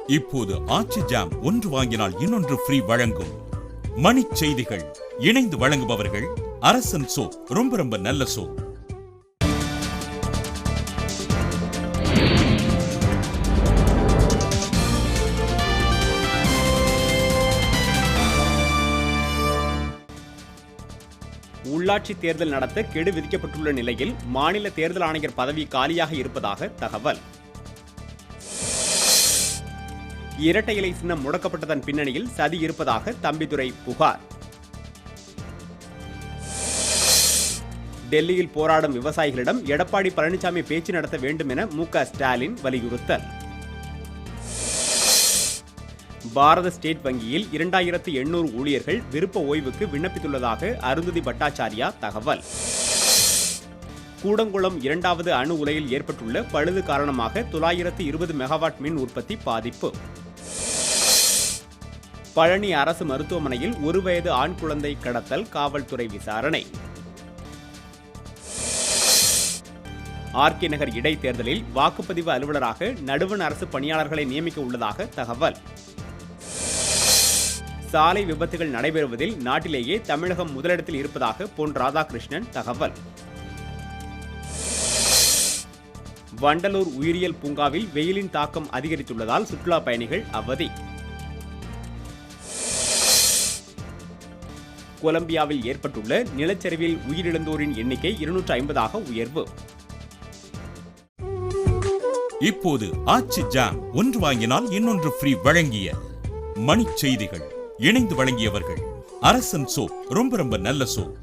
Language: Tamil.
இப்போது ஆச்சி ஜாம் ஒன்று வாங்கினால் இன்னொன்று ஃப்ரீ வழங்கும். மணிச் செய்திகள் இணைந்து வழங்குபவர்கள் அரசன் சோப், ரொம்ப ரொம்ப நல்ல சோப். உள்ளாட்சி தேர்தல் நடத்த கெடு விதிக்கப்பட்டுள்ள நிலையில் மாநில தேர்தல் ஆணையர் பதவி காலியாக இருப்பதாக தகவல். இரட்டை இலை சின்னம் முடக்கப்பட்டதன் பின்னணியில் சதி இருப்பதாக தம்பிதுரை புகார். டெல்லியில் போராடும் விவசாயிகளிடம் எடப்பாடி பழனிசாமி பேச்சு நடத்த வேண்டும் என மு.க. ஸ்டாலின் வலியுறுத்தல். பாரத ஸ்டேட் வங்கியில் 2800 ஊழியர்கள் விருப்ப ஓய்வுக்கு விண்ணப்பித்துள்ளதாக அருந்ததி பட்டாச்சாரியா தகவல். கூடங்குளம் 2வது அணு உலையில் ஏற்பட்டுள்ள பழுது காரணமாக 920 மெகாவாட் மின் உற்பத்தி பாதிப்பு. பழனி அரசு மருத்துவமனையில் 1 வயது ஆண் குழந்தை கடத்தல், காவல்துறை விசாரணை. ஆர்கே நகர் இடைத்தேர்தலில் வாக்குப்பதிவு அலுவலராக நடுவண் அரசு பணியாளர்களை நியமிக்க உள்ளதாக தகவல். சாலை விபத்துகள் நடைபெறுவதில் நாட்டிலேயே தமிழகம் முதலிடத்தில் இருப்பதாக பொன் ராதாகிருஷ்ணன் தகவல். வண்டலூர் உயிரியல் பூங்காவில் வெயிலின் தாக்கம் அதிகரித்துள்ளதால் சுற்றுலா பயணிகள் அவதி. கொலம்பியாவில் ஏற்பட்டுள்ள நிலச்சரிவில் உயிரிழந்தோரின் எண்ணிக்கை 250ஆக உயர்வு. இப்போது ஆச்சி ஜாம் ஒன்று வாங்கினால் இன்னொன்று ஃப்ரீ வழங்கிய மணிச் செய்திகள் இணைந்து வழங்கியவர்கள் அரசன் சோப், ரொம்ப ரொம்ப நல்ல சோப்.